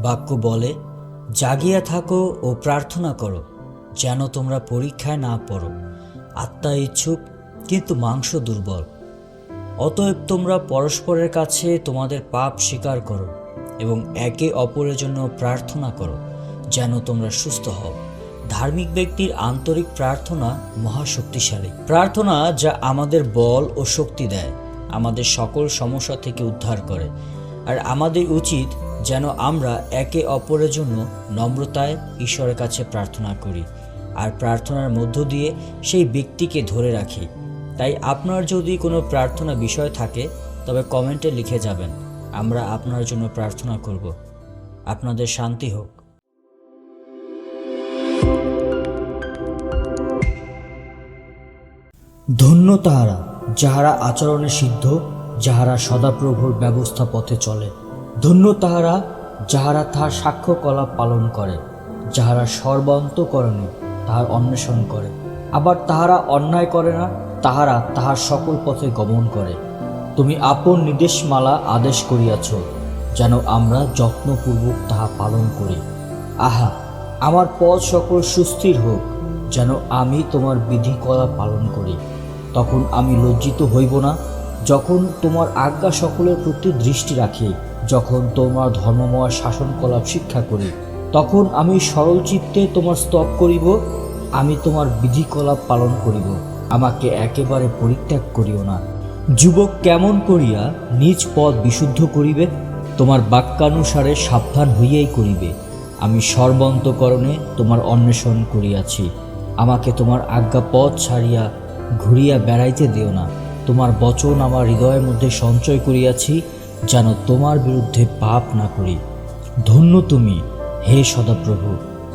বাক্য বলে, জাগিয়া থাকো ও প্রার্থনা করো, যেন তোমরা পরীক্ষায় না পড়ো। আত্মা ইচ্ছুক কিন্তু মাংস দুর্বল। অতএব তোমরা পরস্পরের কাছে তোমাদের পাপ স্বীকার করো এবং একে অপরের জন্য প্রার্থনা করো, যেন তোমরা সুস্থ হও। ধার্মিক ব্যক্তির আন্তরিক প্রার্থনা মহাশক্তিশালী প্রার্থনা, যা আমাদের বল ও শক্তি দেয়, আমাদের সকল সমস্যা থেকে উদ্ধার করে। আর আমাদের উচিত যেন আমরা একে অপরের জন্য নম্রতায় ঈশ্বরের কাছে প্রার্থনা করি আর প্রার্থনার মধ্য দিয়ে সেই ব্যক্তিকে ধরে রাখি। তাই আপনার যদি কোনো প্রার্থনা বিষয় থাকে তবে কমেন্টে লিখে যাবেন, আমরা আপনার জন্য প্রার্থনা করব। আপনাদের শান্তি হোক। ধন্য তাহারা যাহারা আচরণে সিদ্ধ, যাহারা সদাপ্রভুর ব্যবস্থা পথে চলে। ধন্য তাহারা যাহারা তাহার সাক্ষ্যকলাপ পালন করে, যাহারা সর্বান্তঃকরণে তাহার অন্বেষণ করে। আবার তাহারা অন্যায় করে না, তাহারা তাহার সকল পথে গমন করে। তুমি আপন নির্দেশমালা আদেশ করিয়াছ, যেন আমরা যত্নপূর্বক তাহা পালন করি। আহা, আমার পথ সকল সুস্থির হোক, যেন আমি তোমার বিধিকলা পালন করি। তখন আমি লজ্জিত হইব না, যখন তোমার আজ্ঞা সকলের প্রতি দৃষ্টি রাখি, যখন তোমার ধর্মময় শাসনকলাপ শিক্ষা করি। তখন আমি সরল চিত্তে তোমার স্তব করিব, আমি তোমার বিধিকলাপ পালন করিব। আমাকে একেবারে পরিত্যাগ করিও না। যুবক কেমন করিয়া নিজ পথ বিশুদ্ধ করিবে? তোমার বাক্যানুসারে সাবধান হইয়াই করিবে। আমি সর্বান্তঃকরণে তোমার অন্বেষণ করিয়াছি। আমাকে তোমার আজ্ঞা পথ ছাড়িয়া ঘুরিয়া বেড়াইতে দিও না। তোমার বচন আমার হৃদয়ের মধ্যে সঞ্চয় করিয়াছি, যেন তোমার বিরুদ্ধে পাপ না করি। ধন্য তুমি, হে সদাপ্রভু,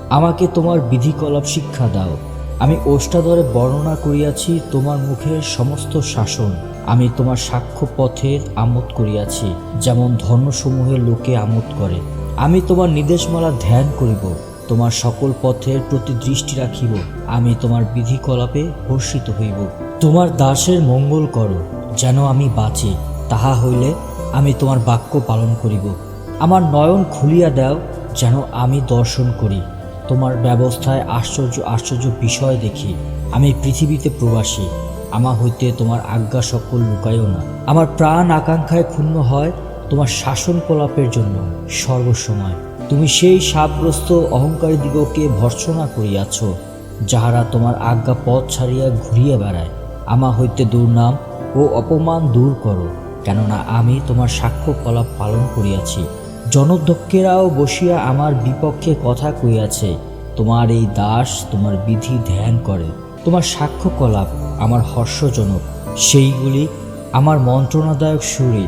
আমাকে তোমার বিধিকলাপ শিক্ষা দাও। আমি ওষ্ঠাধরে বর্ণনা করিয়াছি তোমার মুখের সমস্ত শাসন। আমি তোমার সাক্ষ্য পথের আমোদ করিয়াছি, যেমন ধর্মসমূহের লোকে আমোদ করে। আমি তোমার নির্দেশমালা ধ্যান করিব, তোমার সকল পথের প্রতি দৃষ্টি রাখিব। আমি তোমার বিধিকলাপে হর্ষিত হইব। তোমার দাসের মঙ্গল করো, যেন আমি বাঁচি। তাহা হইলে আমি তোমার বাক্য পালন করিব। আমার নয়ন খুলিয়া দাও, যেন আমি দর্শন করি। তোমার ব্যবস্থায় আশ্চর্য আশ্চর্য বিষয় দেখি। আমি পৃথিবীতে প্রবাসী, আমার হইতে তোমার আজ্ঞা সকল লুকাইও না। আমার প্রাণ আকাঙ্ক্ষায় ক্ষুণ্ণ হয় তোমার শাসনকলাপের জন্য সর্বসময়। তুমি সেই শাপগ্রস্ত অহংকারী দিগকে ভর্ৎসনা করিয়াছ, যাহারা তোমার আজ্ঞা পথ ছাড়িয়া ঘুরিয়া বেড়ায়। আমা হইতে দুর্নাম ও অপমান দূর করো, কেননা আমি তোমার সাক্ষ্যকলাপ পালন করিয়াছি। জনদক্ষেরাও বসিয়া আমার বিপক্ষে কথা কইয়াছে। তোমার এই দাস তোমার বিধি ধ্যান করে। তোমার সাক্ষ্যকলাপ আমার হর্ষজনক, সেইগুলি আমার মন্ত্রণাদায়ক সুরে